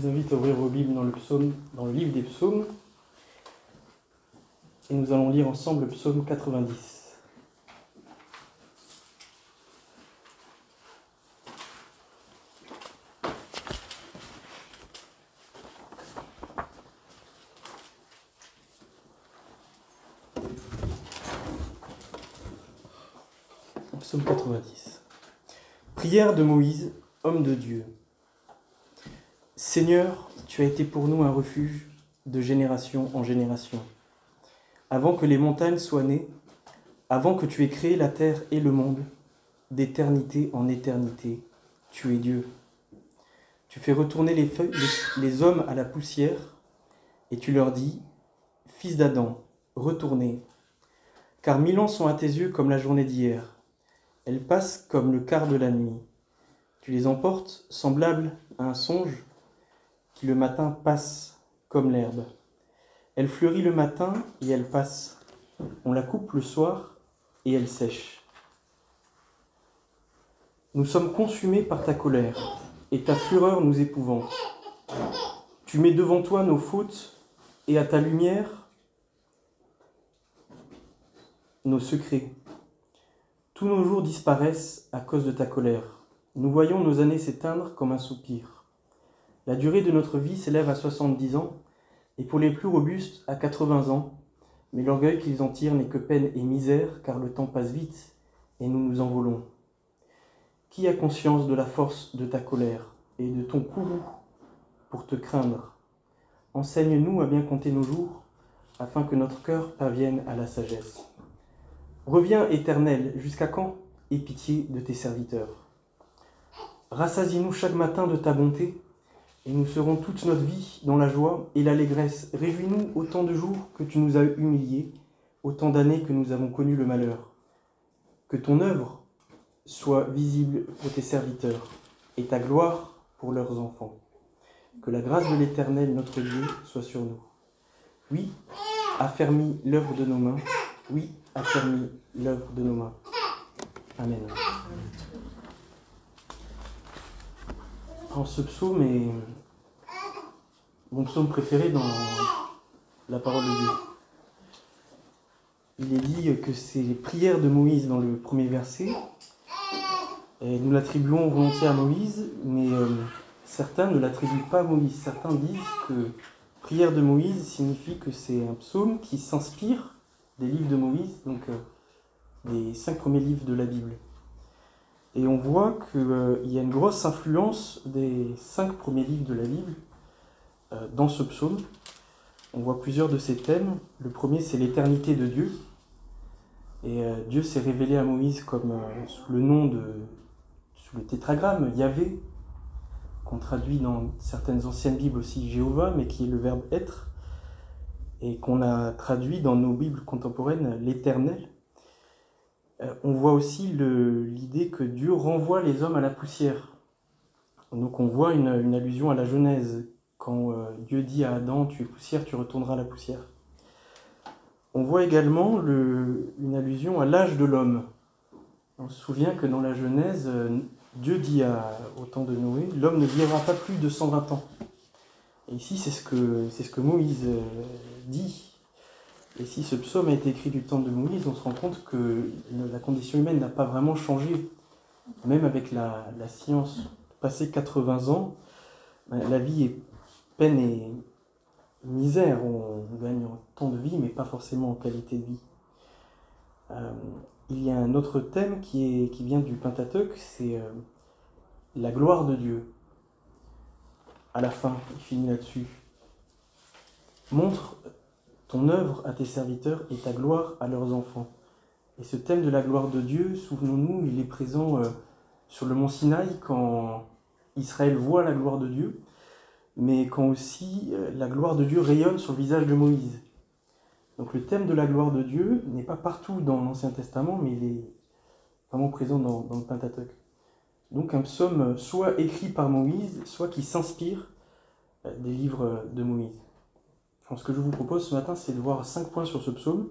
vous invite à ouvrir vos Bibles dans le livre des psaumes. Et nous allons lire ensemble le psaume 90. Psaume 90. Prière de Moïse, homme de Dieu. Seigneur, tu as été pour nous un refuge de génération en génération. Avant que les montagnes soient nées, avant que tu aies créé la terre et le monde, d'éternité en éternité, tu es Dieu. Tu fais retourner les hommes à la poussière, et tu leur dis, fils d'Adam, retournez, car 1000 ans sont à tes yeux comme la journée d'hier. Elles passent comme le quart de la nuit. Tu les emportes semblables à un songe qui le matin passe comme l'herbe. Elle fleurit le matin et elle passe. On la coupe le soir et elle sèche. Nous sommes consumés par ta colère et ta fureur nous épouvante. Tu mets devant toi nos fautes et à ta lumière nos secrets. Tous nos jours disparaissent à cause de ta colère. Nous voyons nos années s'éteindre comme un soupir. La durée de notre vie s'élève à 70 ans, et pour les plus robustes à 80 ans, mais l'orgueil qu'ils en tirent n'est que peine et misère, car le temps passe vite, et nous nous envolons. Qui a conscience de la force de ta colère, et de ton courroux pour te craindre? Enseigne-nous à bien compter nos jours, afin que notre cœur parvienne à la sagesse. Reviens, Éternel, jusqu'à quand? Aie pitié de tes serviteurs. Rassasie-nous chaque matin de ta bonté, et nous serons toute notre vie dans la joie et l'allégresse. Réjouis-nous autant de jours que tu nous as humiliés, autant d'années que nous avons connu le malheur. Que ton œuvre soit visible pour tes serviteurs, et ta gloire pour leurs enfants. Que la grâce de l'Éternel, notre Dieu, soit sur nous. Oui, affermis l'œuvre de nos mains. Oui, affermis l'œuvre de nos mains. Amen. Alors, ce psaume est mon psaume préféré dans la parole de Dieu. Il est dit que c'est les prières de Moïse dans le premier verset. Et nous l'attribuons volontiers à Moïse, mais certains ne l'attribuent pas à Moïse. Certains disent que prière de Moïse signifie que c'est un psaume qui s'inspire des livres de Moïse, donc des 5 premiers livres de la Bible. Et on voit qu'il y a une grosse influence des 5 premiers livres de la Bible dans ce psaume. On voit plusieurs de ces thèmes. Le premier, c'est l'éternité de Dieu. Et Dieu s'est révélé à Moïse comme sous le tétragramme Yahvé, qu'on traduit dans certaines anciennes Bibles aussi Jéhovah, mais qui est le verbe être, et qu'on a traduit dans nos Bibles contemporaines l'Éternel. On voit aussi l'idée que Dieu renvoie les hommes à la poussière. Donc on voit une allusion à la Genèse, quand Dieu dit à Adam, tu es poussière, tu retourneras à la poussière. On voit également une allusion à l'âge de l'homme. On se souvient que dans la Genèse, Dieu dit au temps de Noé, l'homme ne vivra pas plus de 120 ans. Et ici, c'est ce que Moïse dit. Et si ce psaume a été écrit du temps de Moïse, on se rend compte que la condition humaine n'a pas vraiment changé. Même avec la science, passé 80 ans, la vie est peine et misère. On gagne en temps de vie, mais pas forcément en qualité de vie. Il y a un autre thème qui vient du Pentateuque, c'est la gloire de Dieu. À la fin, il finit là-dessus. Montre ton œuvre à tes serviteurs et ta gloire à leurs enfants. Et ce thème de la gloire de Dieu, souvenons-nous, il est présent sur le mont Sinaï quand Israël voit la gloire de Dieu, mais quand aussi la gloire de Dieu rayonne sur le visage de Moïse. Donc le thème de la gloire de Dieu n'est pas partout dans l'Ancien Testament, mais il est vraiment présent dans le Pentateuque. Donc un psaume soit écrit par Moïse, soit qui s'inspire des livres de Moïse. Alors, ce que je vous propose ce matin, c'est de voir 5 points sur ce psaume.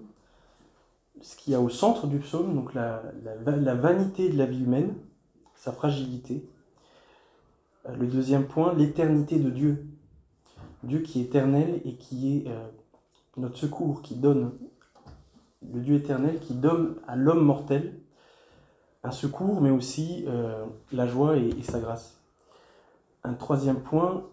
Ce qu'il y a au centre du psaume, donc la vanité de la vie humaine, sa fragilité. Le deuxième point, l'éternité de Dieu. Dieu qui est éternel et qui est notre secours, qui donne, le Dieu éternel qui donne à l'homme mortel un secours, mais aussi la joie et sa grâce. Un troisième point,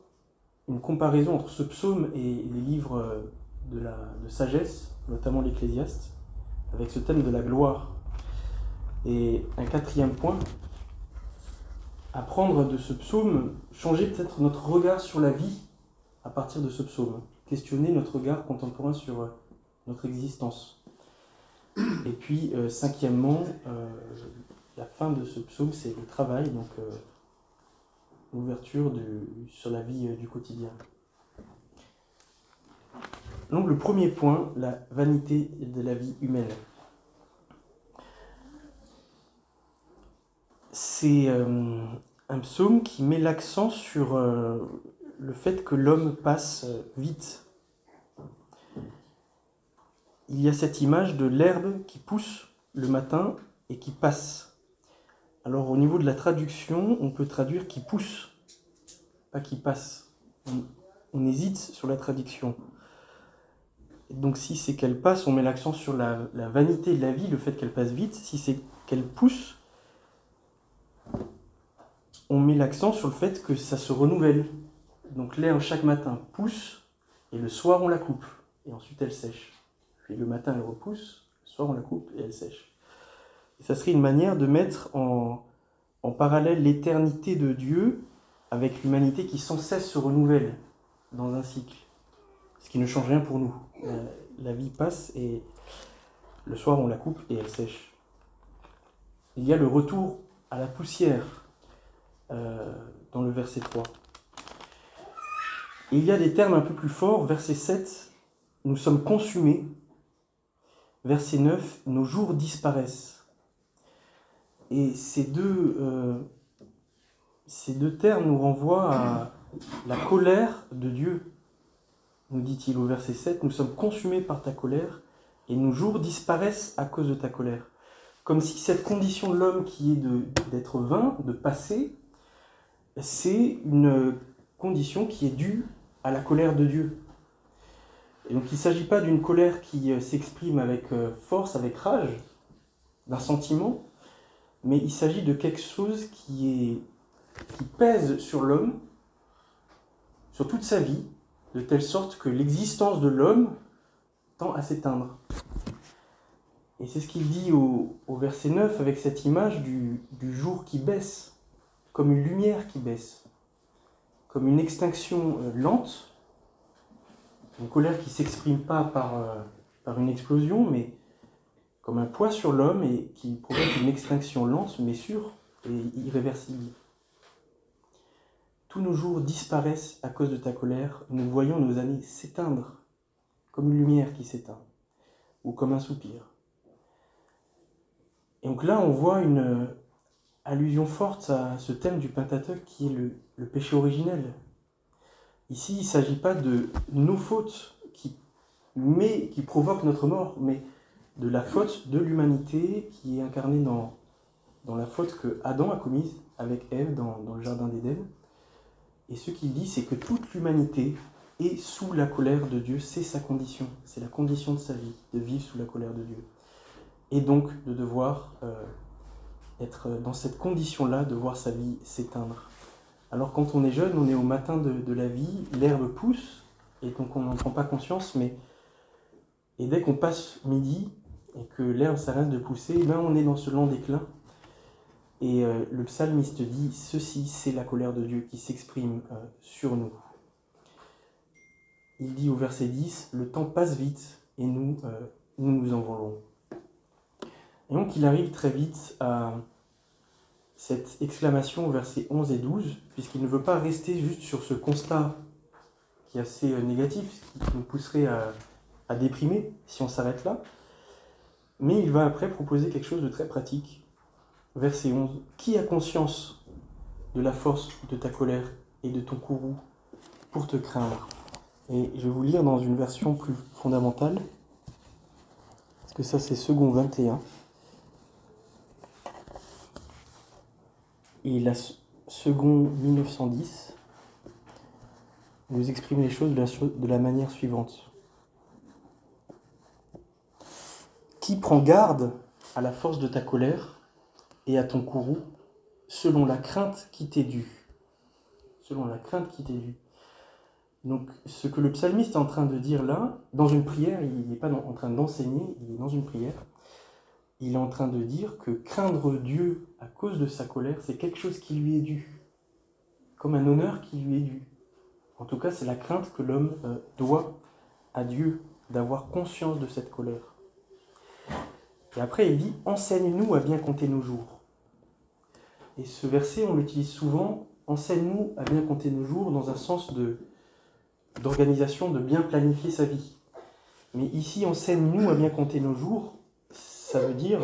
une comparaison entre ce psaume et les livres de sagesse, notamment l'Ecclésiaste, avec ce thème de la gloire. Et un quatrième point, apprendre de ce psaume, changer peut-être notre regard sur la vie à partir de ce psaume, questionner notre regard contemporain sur notre existence. Et puis, cinquièmement, la fin de ce psaume, c'est le travail, donc l'ouverture sur la vie du quotidien. Donc le premier point, la vanité de la vie humaine. C'est un psaume qui met l'accent sur le fait que l'homme passe vite. Il y a cette image de l'herbe qui pousse le matin et qui passe. Alors au niveau de la traduction, on peut traduire qui pousse, pas qui passe. On hésite sur la traduction. Donc si c'est qu'elle passe, on met l'accent sur la vanité de la vie, le fait qu'elle passe vite. Si c'est qu'elle pousse, on met l'accent sur le fait que ça se renouvelle. Donc l'herbe chaque matin pousse, et le soir on la coupe, et ensuite elle sèche. Puis le matin elle repousse, le soir on la coupe et elle sèche. Et ça serait une manière de mettre en parallèle l'éternité de Dieu avec l'humanité qui sans cesse se renouvelle dans un cycle. Ce qui ne change rien pour nous. La vie passe et le soir on la coupe et elle sèche. Il y a le retour à la poussière dans le verset 3. Et il y a des termes un peu plus forts. Verset 7, nous sommes consumés. Verset 9, nos jours disparaissent. Et ces deux termes nous renvoient à la colère de Dieu. Nous dit-il au verset 7, nous sommes consumés par ta colère et nos jours disparaissent à cause de ta colère. Comme si cette condition de l'homme qui est d'être vain, de passer, c'est une condition qui est due à la colère de Dieu. Et donc il ne s'agit pas d'une colère qui s'exprime avec force, avec rage, d'un sentiment, mais il s'agit de quelque chose qui pèse sur l'homme, sur toute sa vie, de telle sorte que l'existence de l'homme tend à s'éteindre. Et c'est ce qu'il dit au verset 9 avec cette image du jour qui baisse, comme une lumière qui baisse, comme une extinction lente, une colère qui ne s'exprime pas par une explosion, mais comme un poids sur l'homme et qui provoque une extinction lente, mais sûre et irréversible. Tous nos jours disparaissent à cause de ta colère, nous voyons nos années s'éteindre, comme une lumière qui s'éteint, ou comme un soupir. Et donc là, on voit une allusion forte à ce thème du Pentateuque qui est le péché originel. Ici, il ne s'agit pas de nos fautes qui provoquent notre mort, mais de la faute de l'humanité qui est incarnée dans la faute que Adam a commise avec Ève dans le jardin d'Éden. Et ce qu'il dit, c'est que toute l'humanité est sous la colère de Dieu, c'est sa condition, c'est la condition de sa vie, de vivre sous la colère de Dieu. Et donc de devoir être dans cette condition-là, de voir sa vie s'éteindre. Alors quand on est jeune, on est au matin de la vie, l'herbe pousse, et donc on n'en prend pas conscience, et dès qu'on passe midi, et que l'herbe s'arrête de pousser, on est dans ce lent déclin. Et le psalmiste dit, ceci c'est la colère de Dieu qui s'exprime sur nous. Il dit au verset 10, le temps passe vite, et nous nous envolons. Et donc il arrive très vite à cette exclamation au verset 11 et 12, puisqu'il ne veut pas rester juste sur ce constat qui est assez négatif, qui nous pousserait à déprimer si on s'arrête là, mais il va après proposer quelque chose de très pratique. Verset 11, qui a conscience de la force de ta colère et de ton courroux pour te craindre? Et je vais vous lire dans une version plus fondamentale, parce que ça c'est second 21. Et la seconde 1910 nous exprime les choses de la manière suivante. Qui prend garde à la force de ta colère et à ton courroux, selon la crainte qui t'est due. Selon la crainte qui t'est due. Donc, ce que le psalmiste est en train de dire là, dans une prière, il n'est pas en train d'enseigner, il est dans une prière, il est en train de dire que craindre Dieu à cause de sa colère, c'est quelque chose qui lui est dû, comme un honneur qui lui est dû. En tout cas, c'est la crainte que l'homme doit à Dieu, d'avoir conscience de cette colère. Et après, il dit « Enseigne-nous à bien compter nos jours ». Et ce verset, on l'utilise souvent, « Enseigne-nous à bien compter nos jours » dans un sens d'organisation, de bien planifier sa vie. Mais ici, « Enseigne-nous à bien compter nos jours », ça veut dire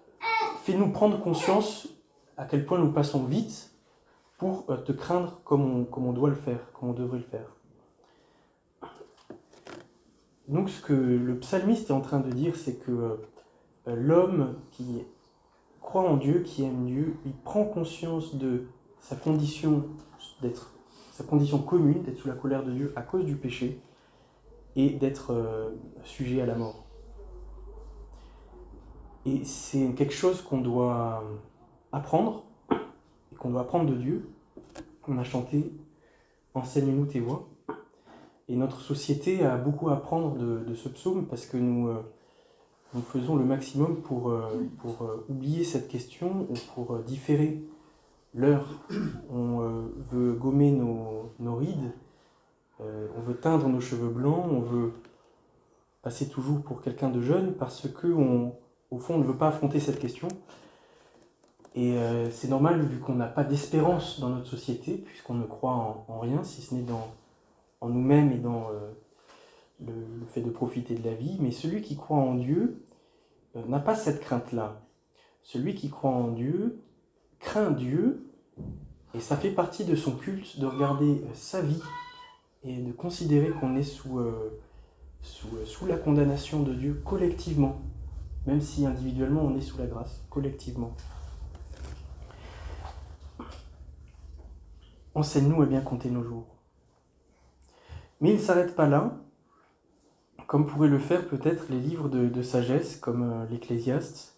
« Fais-nous prendre conscience à quel point nous passons vite pour te craindre comme on doit le faire, comme on devrait le faire. » Donc ce que le psalmiste est en train de dire, c'est que l'homme qui croit en Dieu, qui aime Dieu, il prend conscience de sa condition commune, d'être sous la colère de Dieu à cause du péché et d'être sujet à la mort. Et c'est quelque chose qu'on doit apprendre, et qu'on doit apprendre de Dieu. On a chanté « Enseigne-nous tes voies ». Et notre société a beaucoup à apprendre de ce psaume parce que nous faisons le maximum pour oublier cette question ou pour différer l'heure. On veut gommer nos rides, on veut teindre nos cheveux blancs, on veut passer toujours pour quelqu'un de jeune parce qu'au fond, on ne veut pas affronter cette question. Et c'est normal vu qu'on n'a pas d'espérance dans notre société, puisqu'on ne croit en rien, si ce n'est en nous-mêmes et dans le fait de profiter de la vie. Mais celui qui croit en Dieu n'a pas cette crainte-là. Celui qui croit en Dieu craint Dieu, et ça fait partie de son culte de regarder sa vie et de considérer qu'on est sous la condamnation de Dieu collectivement, même si individuellement on est sous la grâce, collectivement. Enseigne-nous à bien compter nos jours. Mais il ne s'arrête pas là, comme pourraient le faire peut-être les livres de sagesse, comme l'Ecclésiaste,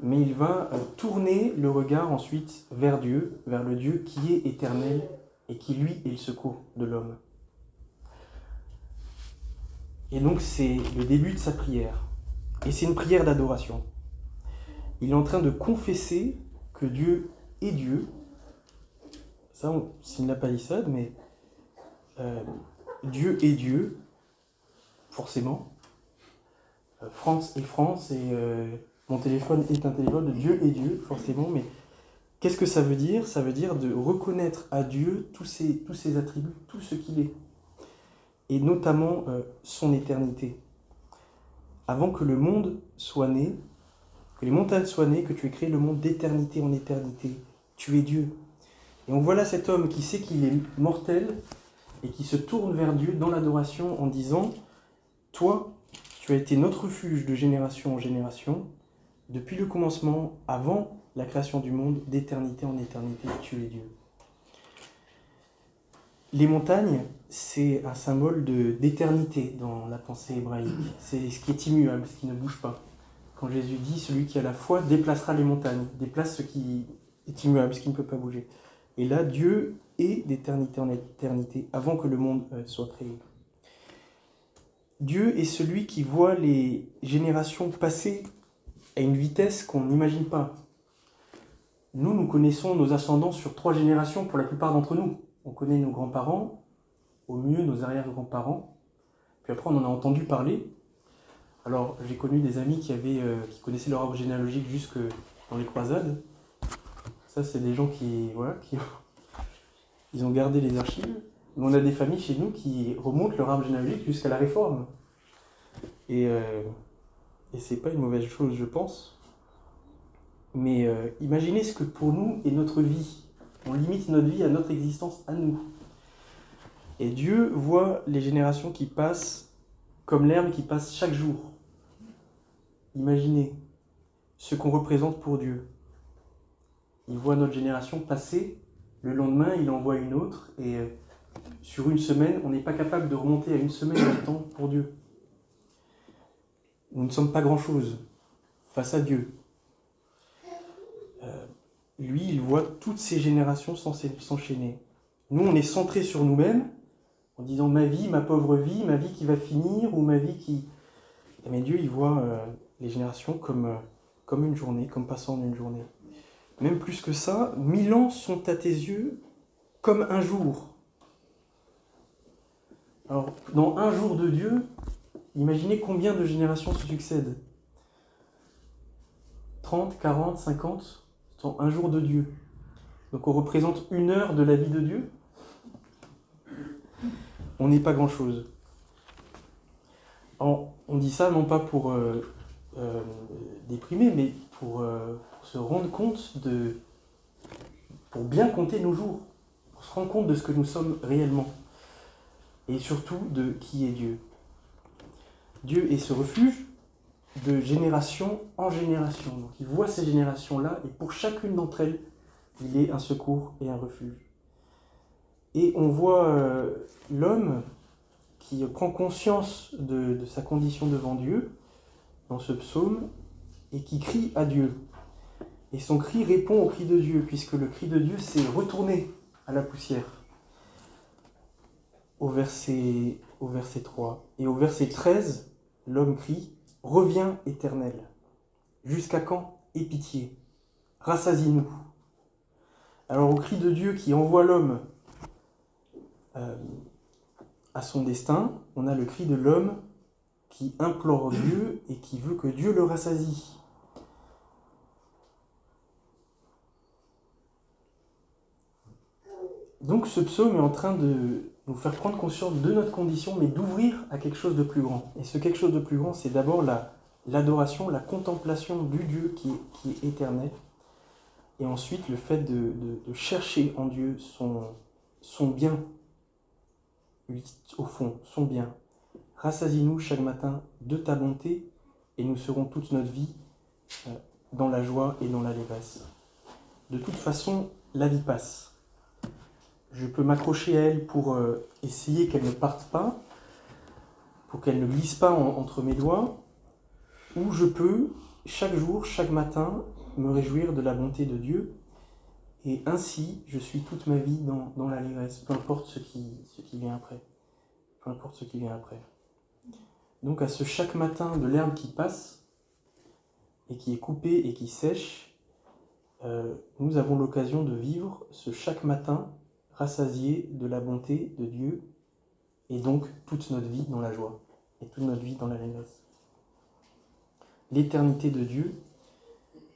mais il va tourner le regard ensuite vers Dieu, vers le Dieu qui est éternel et qui, lui, est le secours de l'homme. Et donc c'est le début de sa prière, et c'est une prière d'adoration. Il est en train de confesser que Dieu est Dieu. Ça, c'est une lapalissade, mais Dieu est Dieu, forcément. France est France, et mon téléphone est un téléphone de Dieu est Dieu, forcément. Mais qu'est-ce que ça veut dire ? Ça veut dire de reconnaître à Dieu tous ses attributs, tout ce qu'il est. Et notamment son éternité. Avant que le monde soit né, que les montagnes soient nées, que tu aies créé le monde d'éternité en éternité. Tu es Dieu. Et on voit là cet homme qui sait qu'il est mortel et qui se tourne vers Dieu dans l'adoration en disant « Toi, tu as été notre refuge de génération en génération, depuis le commencement, avant la création du monde, d'éternité en éternité, tu es Dieu. » Les montagnes, c'est un symbole d'éternité dans la pensée hébraïque. C'est ce qui est immuable, ce qui ne bouge pas. Quand Jésus dit « Celui qui a la foi déplacera les montagnes », déplace ce qui est immuable, ce qui ne peut pas bouger. Et là, Dieu est d'éternité en éternité, avant que le monde soit créé. Dieu est celui qui voit les générations passer à une vitesse qu'on n'imagine pas. Nous connaissons nos ascendants sur 3 générations pour la plupart d'entre nous. On connaît nos grands-parents, au mieux nos arrière-grands-parents, puis après on en a entendu parler. Alors j'ai connu des amis qui connaissaient leur arbre généalogique jusque dans les croisades. Ça c'est des gens qui ils ont gardé les archives. Mais on a des familles chez nous qui remontent leur arbre généalogique jusqu'à la Réforme. Et c'est pas une mauvaise chose, je pense. Mais imaginez ce que pour nous est notre vie. On limite notre vie à notre existence, à nous. Et Dieu voit les générations qui passent comme l'herbe qui passe chaque jour. Imaginez ce qu'on représente pour Dieu. Il voit notre génération passer, le lendemain il en voit une autre, et sur une semaine, on n'est pas capable de remonter à une semaine de temps pour Dieu. Nous ne sommes pas grand-chose face à Dieu. Lui, il voit toutes ces générations s'enchaîner. Nous, on est centré sur nous-mêmes, en disant ma vie, ma pauvre vie, ma vie qui va finir, ou ma vie qui... Mais Dieu, il voit les générations comme une journée, comme passant en une journée. Même plus que ça, 1000 ans sont à tes yeux comme un jour. Alors, dans un jour de Dieu, imaginez combien de générations se succèdent. 30, 40, 50, c'est un jour de Dieu. Donc on représente 1 heure de la vie de Dieu. On n'est pas grand-chose. On dit ça non pas pour déprimer, mais pour se rendre compte pour bien compter nos jours, pour se rendre compte de ce que nous sommes réellement, et surtout de qui est Dieu. Dieu est ce refuge de génération en génération. Donc il voit ces générations-là, et pour chacune d'entre elles, il est un secours et un refuge. Et on voit l'homme qui prend conscience de sa condition devant Dieu, dans ce psaume, et qui crie à Dieu. Et son cri répond au cri de Dieu, puisque le cri de Dieu, c'est retourner à la poussière. Au verset 3. Et au verset 13, l'homme crie « Reviens, Éternel. Jusqu'à quand aie pitié? Rassasie-nous. » Alors au cri de Dieu qui envoie l'homme à son destin, on a le cri de l'homme qui implore Dieu et qui veut que Dieu le rassasie. Donc ce psaume est en train de nous faire prendre conscience de notre condition, mais d'ouvrir à quelque chose de plus grand. Et ce quelque chose de plus grand, c'est d'abord l'adoration, la contemplation du Dieu qui est éternel, et ensuite le fait de chercher en Dieu son bien, au fond, son bien. Rassasie-nous chaque matin de ta bonté, et nous serons toute notre vie dans la joie et dans l'allégresse. De toute façon, la vie passe. Je peux m'accrocher à elle pour essayer qu'elle ne parte pas, pour qu'elle ne glisse pas entre mes doigts, ou je peux, chaque jour, chaque matin, me réjouir de la bonté de Dieu, et ainsi, je suis toute ma vie dans l'allégresse, peu importe ce qui vient après. Peu importe ce qui vient après. Donc à ce chaque matin de l'herbe qui passe, et qui est coupée et qui sèche, nous avons l'occasion de vivre ce chaque matin rassasié de la bonté de Dieu, et donc toute notre vie dans la joie, et toute notre vie dans l'allégresse. L'éternité de Dieu,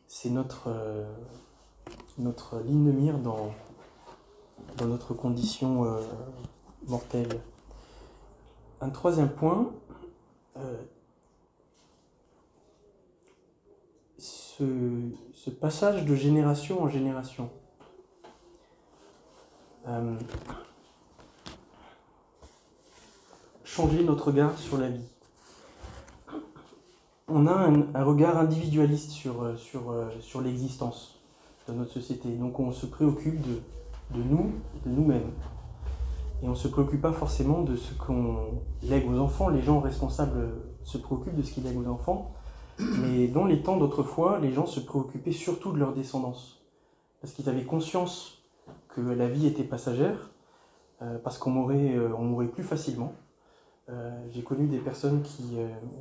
c'est notre ligne de mire dans notre condition mortelle. Un troisième point, ce passage de génération en génération. Changer notre regard sur la vie. On a un regard individualiste sur l'existence de notre société. Donc on se préoccupe de nous-mêmes. Et on ne se préoccupe pas forcément de ce qu'on lègue aux enfants. Les gens responsables se préoccupent de ce qu'ils lèguent aux enfants. Mais dans les temps d'autrefois, les gens se préoccupaient surtout de leur descendance. Parce qu'ils avaient conscience que la vie était passagère, parce qu'on mourrait plus facilement. J'ai connu des personnes qui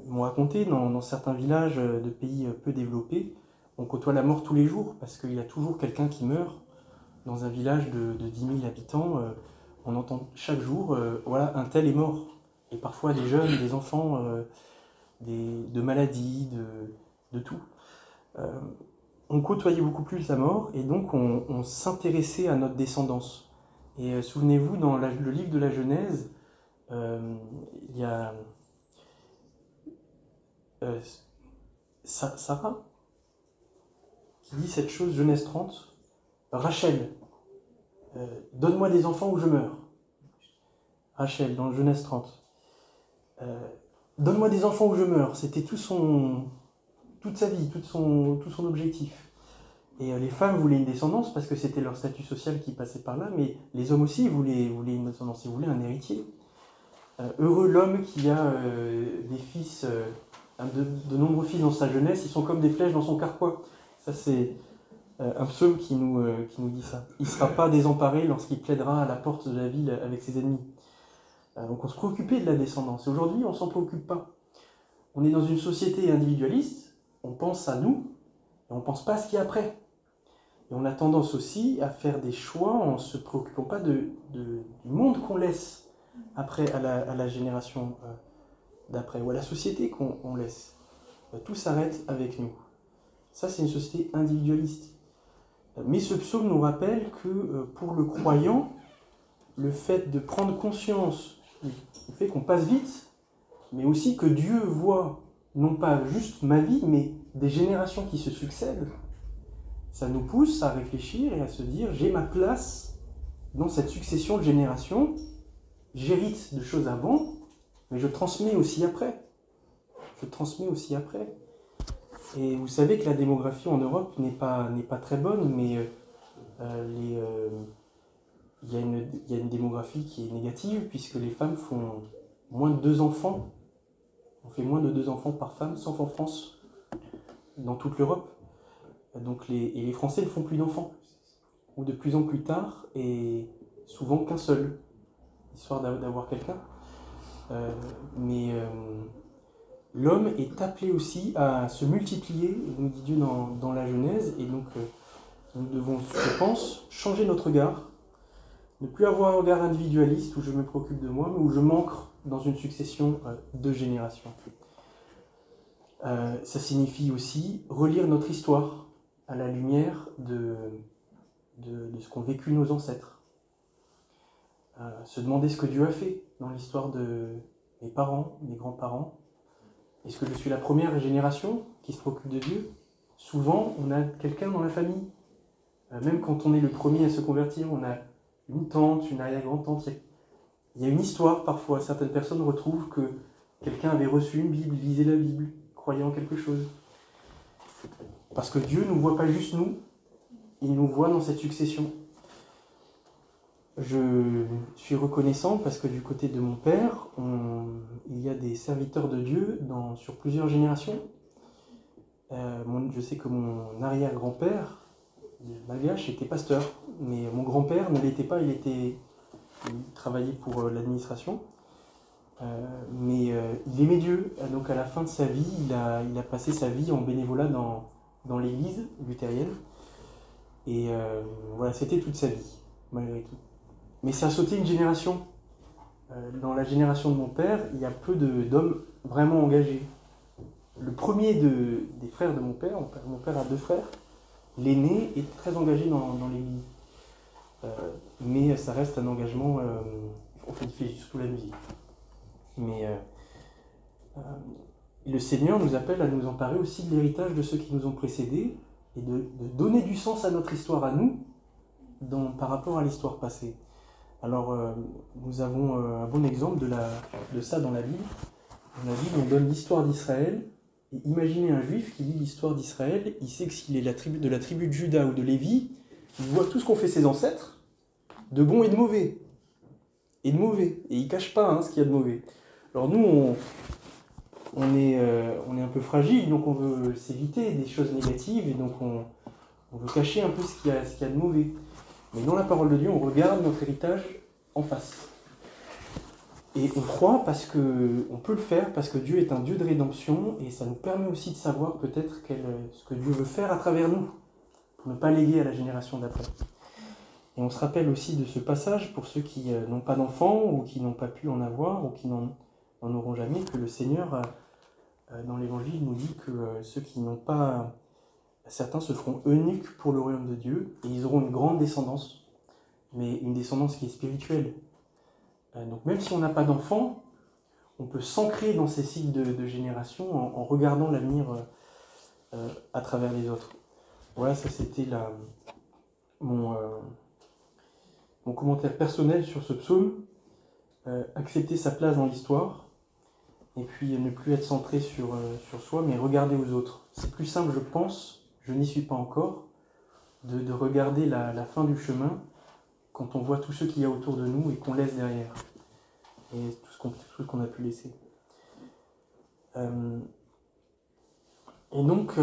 m'ont raconté, dans certains villages de pays peu développés, on côtoie la mort tous les jours, parce qu'il y a toujours quelqu'un qui meurt. Dans un village de 10 000 habitants, on entend chaque jour, voilà, un tel est mort. Et parfois des jeunes, des enfants, de maladies, de tout. On côtoyait beaucoup plus la mort, et donc on s'intéressait à notre descendance. Et souvenez-vous, dans le livre de la Genèse, il y a Sarah qui dit cette chose, Genèse 30, Rachel, donne-moi des enfants ou je meurs. Rachel, dans Genèse 30. Donne-moi des enfants ou je meurs. C'était toute sa vie, tout son objectif. Et les femmes voulaient une descendance parce que c'était leur statut social qui passait par là, mais les hommes aussi voulaient une descendance, ils voulaient un héritier. Heureux l'homme qui a des fils, de nombreux fils dans sa jeunesse, ils sont comme des flèches dans son carquois. Ça c'est un psaume qui nous dit ça. Il ne sera pas désemparé lorsqu'il plaidera à la porte de la ville avec ses ennemis. Donc on se préoccupait de la descendance. Et aujourd'hui, on ne s'en préoccupe pas. On est dans une société individualiste, on pense à nous, et on ne pense pas à ce qu'il y a après. Et on a tendance aussi à faire des choix en ne se préoccupant pas du monde qu'on laisse après à la génération d'après, ou à la société qu'on laisse. Tout s'arrête avec nous. Ça, c'est une société individualiste. Mais ce psaume nous rappelle que pour le croyant, le fait de prendre conscience du fait qu'on passe vite, mais aussi que Dieu voit non pas juste ma vie, mais des générations qui se succèdent, ça nous pousse à réfléchir et à se dire j'ai ma place dans cette succession de générations, j'hérite de choses avant, mais je transmets aussi après. Je transmets aussi après. Et vous savez que la démographie en Europe n'est pas très bonne, mais il y a une démographie qui est négative, puisque les femmes font moins de 2 enfants. On fait moins de 2 enfants par femme, sauf en France, dans toute l'Europe. Donc les Français ne font plus d'enfants, ou de plus en plus tard, et souvent qu'un seul, histoire d'avoir quelqu'un. L'homme est appelé aussi à se multiplier, nous dit Dieu dans la Genèse, et donc nous devons, je pense, changer notre regard, ne plus avoir un regard individualiste où je me préoccupe de moi, mais où je m'ancre dans une succession de générations. Ça signifie aussi relire notre histoire à la lumière de ce qu'ont vécu nos ancêtres. Se demander ce que Dieu a fait dans l'histoire de mes parents, mes grands-parents. Est-ce que je suis la première génération qui se préoccupe de Dieu? Souvent, on a quelqu'un dans la famille. Même quand on est le premier à se convertir, on a une tante, une arrière-grand-tante. Il y a une histoire parfois. Certaines personnes retrouvent que quelqu'un avait reçu une Bible, lisait la Bible, croyait en quelque chose. Parce que Dieu ne nous voit pas juste nous, il nous voit dans cette succession. Je suis reconnaissant parce que du côté de mon père, il y a des serviteurs de Dieu sur plusieurs générations. Je sais que mon arrière-grand-père, malgache, était pasteur, mais mon grand-père ne l'était pas, il travaillait pour l'administration. Mais il aimait Dieu, donc à la fin de sa vie, il a passé sa vie en bénévolat dans l'église luthérienne. Et voilà, c'était toute sa vie, malgré tout. Mais ça a sauté une génération. Dans la génération de mon père, il y a peu d'hommes vraiment engagés. Le premier des frères de mon père a 2 frères, l'aîné est très engagé dans l'église. Mais ça reste un engagement, il fait surtout la musique. Mais le Seigneur nous appelle à nous emparer aussi de l'héritage de ceux qui nous ont précédés et de donner du sens à notre histoire à nous par rapport à l'histoire passée. Alors, nous avons un bon exemple de ça dans la Bible. Dans la Bible, on donne l'histoire d'Israël. Et imaginez un juif qui lit l'histoire d'Israël, il sait que s'il est de la tribu de Juda ou de Lévi, il voit tout ce qu'ont fait ses ancêtres, de bon et de mauvais. Et de mauvais. Et il ne cache pas ce qu'il y a de mauvais. Alors nous, on est un peu fragile, donc on veut s'éviter des choses négatives, et donc on veut cacher un peu ce qu'il y a de mauvais. Mais dans la parole de Dieu, on regarde notre héritage en face. Et on croit on peut le faire parce que Dieu est un Dieu de rédemption, et ça nous permet aussi de savoir peut-être ce que Dieu veut faire à travers nous, pour ne pas léguer à la génération d'après. Et on se rappelle aussi de ce passage pour ceux qui n'ont pas d'enfants, ou qui n'ont pas pu en avoir, ou qui n'en auront jamais, que le Seigneur, dans l'Évangile, nous dit que ceux qui n'ont pas... Certains se feront eunuques pour le royaume de Dieu, et ils auront une grande descendance, mais une descendance qui est spirituelle. Donc même si on n'a pas d'enfants, on peut s'ancrer dans ces cycles de génération en regardant l'avenir à travers les autres. Voilà, ça c'était mon commentaire personnel sur ce psaume. Accepter sa place dans l'histoire, et puis ne plus être centré sur soi, mais regarder aux autres. C'est plus simple, je pense, je n'y suis pas encore, de regarder la fin du chemin quand on voit tout ce qu'il y a autour de nous et qu'on laisse derrière, et tout ce qu'on a pu laisser. Et donc,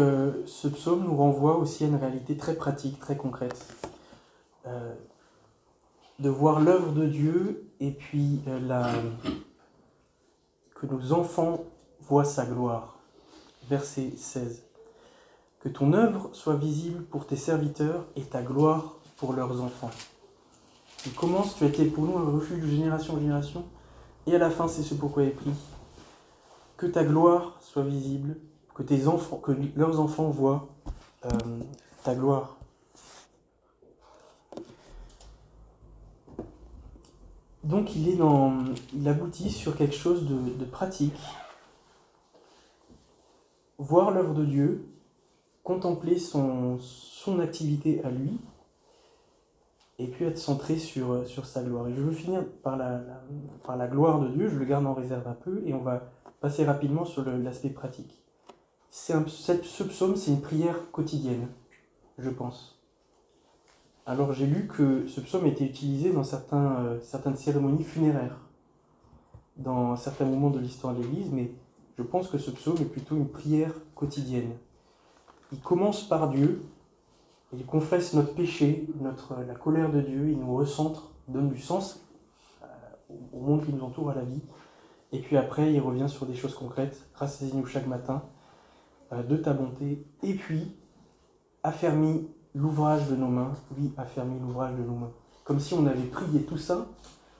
ce psaume nous renvoie aussi à une réalité très pratique, très concrète, de voir l'œuvre de Dieu et puis que nos enfants voient sa gloire. Verset 16. Que ton œuvre soit visible pour tes serviteurs et ta gloire pour leurs enfants. Il commence, tu as été pour nous un refuge de génération en génération, et à la fin, c'est ce pourquoi il est pris. Que ta gloire soit visible, que tes enfants, que leurs enfants voient ta gloire. Donc il aboutit sur quelque chose de pratique. Voir l'œuvre de Dieu, contempler son activité à lui, et puis être centré sur sa gloire. Et je veux finir par la gloire de Dieu, je le garde en réserve un peu, et on va passer rapidement sur l'aspect pratique. Ce psaume, c'est une prière quotidienne, je pense. Alors j'ai lu que ce psaume était utilisé dans certaines cérémonies funéraires, dans certains moments de l'histoire de l'Église, mais je pense que ce psaume est plutôt une prière quotidienne. Il commence par Dieu, il confesse notre péché, la colère de Dieu, il nous recentre, donne du sens au monde qui nous entoure, à la vie. Et puis après, il revient sur des choses concrètes. Rassasie-nous chaque matin de ta bonté. Et puis, affermis l'ouvrage de nos mains. Oui, affermis l'ouvrage de nos mains. Comme si on avait prié tout ça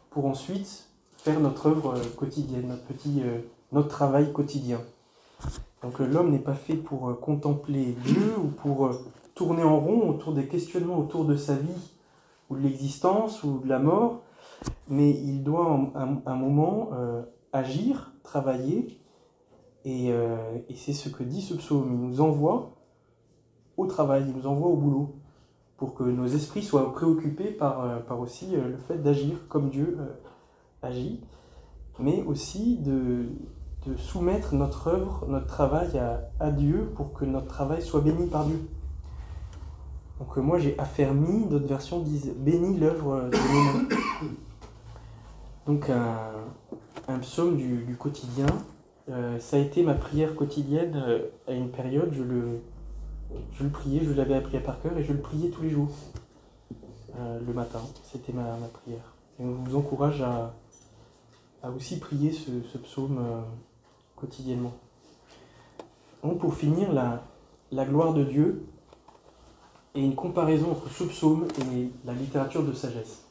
pour ensuite faire notre œuvre quotidienne, notre travail quotidien. Donc l'homme n'est pas fait pour contempler Dieu ou pour tourner en rond autour des questionnements autour de sa vie ou de l'existence ou de la mort, mais il doit à un moment agir, travailler, et c'est ce que dit ce psaume. Il nous envoie au travail, il nous envoie au boulot, pour que nos esprits soient préoccupés par aussi le fait d'agir comme Dieu agit, mais aussi de soumettre notre œuvre, notre travail à Dieu pour que notre travail soit béni par Dieu. Donc moi j'ai affermi, d'autres versions disent béni l'œuvre de nos mains. Donc un psaume du quotidien. Ça a été ma prière quotidienne à une période, je le priais, je l'avais appris par cœur et je le priais tous les jours. Le matin, c'était ma prière. Et on vous encourage à aussi prier ce psaume quotidiennement. Donc pour finir, la gloire de Dieu et une comparaison entre ce psaume et la littérature de sagesse.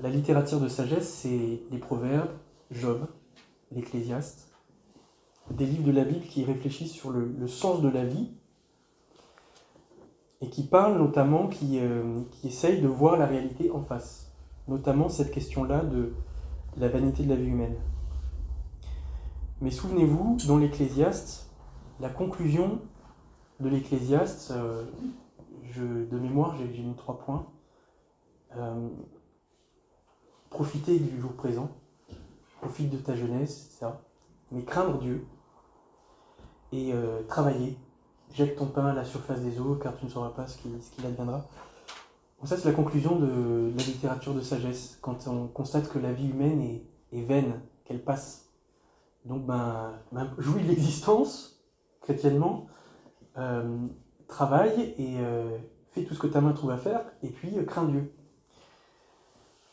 La littérature de sagesse, c'est les Proverbes, Job, l'Ecclésiaste, des livres de la Bible qui réfléchissent sur le sens de la vie et qui parlent notamment, qui essayent de voir la réalité en face. Notamment cette question-là de la vanité de la vie humaine. Mais souvenez-vous, dans l'Ecclésiaste, la conclusion de l'Ecclésiaste, de mémoire, j'ai mis 3 points. Profiter du jour présent, profite de ta jeunesse, c'est ça. Mais craindre Dieu et travailler. Jette ton pain à la surface des eaux, car tu ne sauras pas ce qu'il adviendra. Donc ça, c'est la conclusion de la littérature de sagesse, quand on constate que la vie humaine est vaine, qu'elle passe. Donc, jouis de l'existence, chrétiennement, travaille et fais tout ce que ta main trouve à faire, et puis crains Dieu.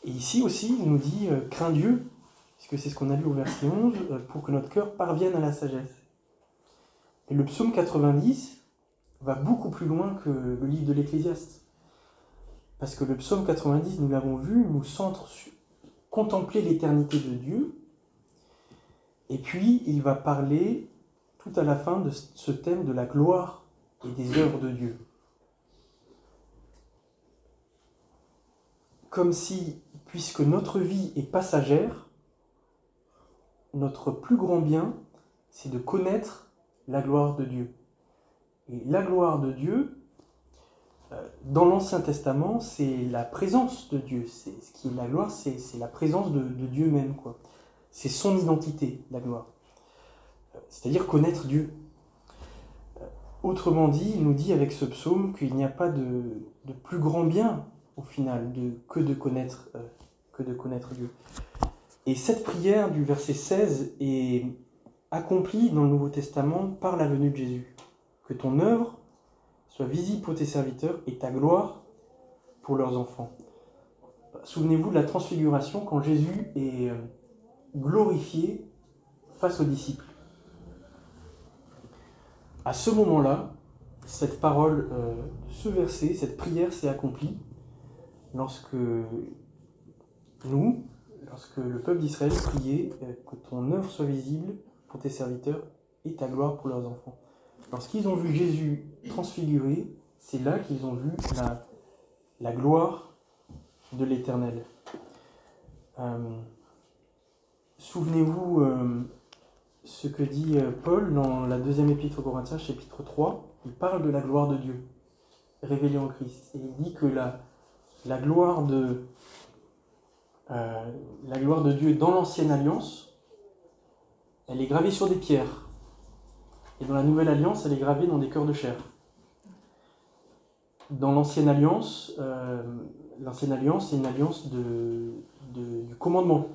Et ici aussi, il nous dit crains Dieu, puisque c'est ce qu'on a lu au verset 11, pour que notre cœur parvienne à la sagesse. Et le psaume 90 va beaucoup plus loin que le livre de l'Ecclésiaste. Parce que le psaume 90, nous l'avons vu, nous centre sur contempler l'éternité de Dieu. Et puis, il va parler tout à la fin de ce thème de la gloire et des œuvres de Dieu. Comme si, puisque notre vie est passagère, notre plus grand bien, c'est de connaître la gloire de Dieu. Et la gloire de Dieu, dans l'Ancien Testament, c'est la présence de Dieu. Ce qui est la gloire, c'est la présence de Dieu même, quoi. C'est son identité, la gloire. C'est-à-dire connaître Dieu. Autrement dit, il nous dit avec ce psaume qu'il n'y a pas de plus grand bien, au final, que de connaître Dieu. Et cette prière du verset 16 est accomplie dans le Nouveau Testament par la venue de Jésus. Que ton œuvre soit visible pour tes serviteurs et ta gloire pour leurs enfants. Souvenez-vous de la transfiguration quand Jésus est glorifié face aux disciples. À ce moment-là, cette parole, ce verset, cette prière s'est accomplie lorsque le peuple d'Israël priait que ton œuvre soit visible pour tes serviteurs et ta gloire pour leurs enfants. Lorsqu'ils ont vu Jésus transfiguré, c'est là qu'ils ont vu la gloire de l'Éternel. Souvenez-vous ce que dit Paul dans la deuxième épître aux Corinthiens, chapitre 3. Il parle de la gloire de Dieu, révélée en Christ. Et il dit que la gloire de Dieu dans l'ancienne alliance, elle est gravée sur des pierres. Et dans la nouvelle alliance, elle est gravée dans des cœurs de chair. Dans l'ancienne alliance, c'est une alliance du commandement,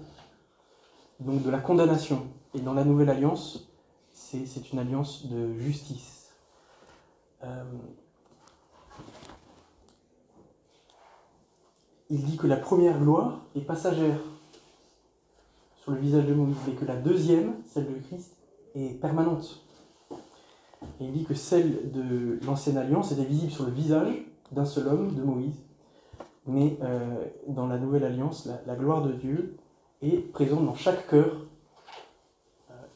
donc de la condamnation. Et dans la nouvelle alliance, c'est une alliance de justice. Il dit que la première gloire est passagère sur le visage de Moïse, mais que la deuxième, celle de Christ, est permanente. Et il dit que celle de l'ancienne alliance était visible sur le visage d'un seul homme, de Moïse, mais dans la nouvelle alliance, la gloire de Dieu est présente dans chaque cœur,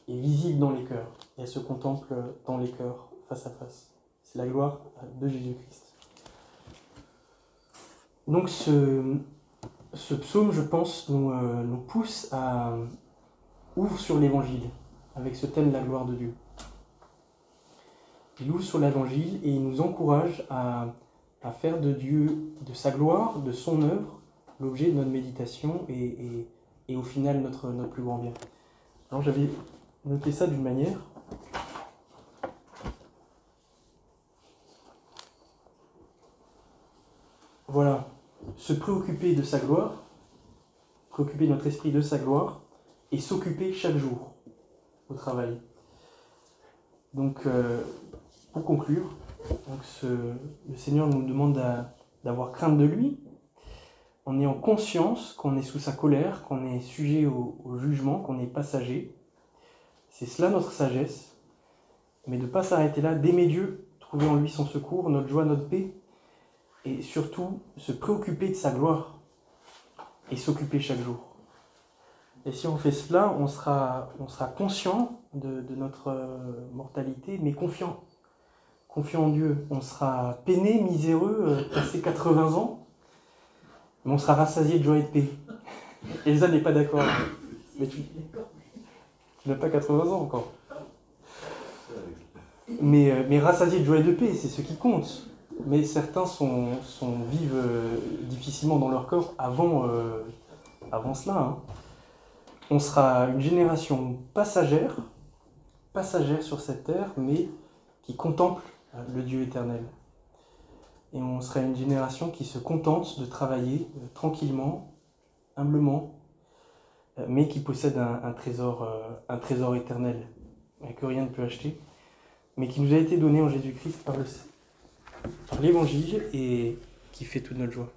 est visible dans les cœurs, et elle se contemple dans les cœurs, face à face. C'est la gloire de Jésus-Christ. Donc ce psaume, je pense, nous pousse à ouvre sur l'Évangile, avec ce thème de la gloire de Dieu. Il ouvre sur l'Évangile et il nous encourage à faire de Dieu, de sa gloire, de son œuvre, l'objet de notre méditation et au final notre plus grand bien. Alors j'avais noté ça d'une manière. Voilà, se préoccuper de sa gloire, préoccuper notre esprit de sa gloire et s'occuper chaque jour au travail. Donc, pour conclure, le Seigneur nous demande d'avoir crainte de lui, en ayant conscience qu'on est sous sa colère, qu'on est sujet au jugement, qu'on est passager. C'est cela notre sagesse, mais de ne pas s'arrêter là, d'aimer Dieu, trouver en lui son secours, notre joie, notre paix, et surtout se préoccuper de sa gloire et s'occuper chaque jour. Et si on fait cela, on sera conscient de notre mortalité, mais confiant en Dieu. On sera peiné, miséreux, passé 80 ans, mais on sera rassasié de joie et de paix. Elsa n'est pas d'accord. Mais tu n'as pas 80 ans encore. Mais rassasié de joie et de paix, c'est ce qui compte. Mais certains vivent difficilement dans leur corps avant cela. Hein. On sera une génération passagère sur cette terre, mais qui contemple le Dieu éternel. Et on sera une génération qui se contente de travailler tranquillement, humblement, mais qui possède un trésor éternel, que rien ne peut acheter, mais qui nous a été donné en Jésus-Christ par l'Évangile et qui fait toute notre joie.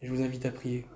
Et je vous invite à prier.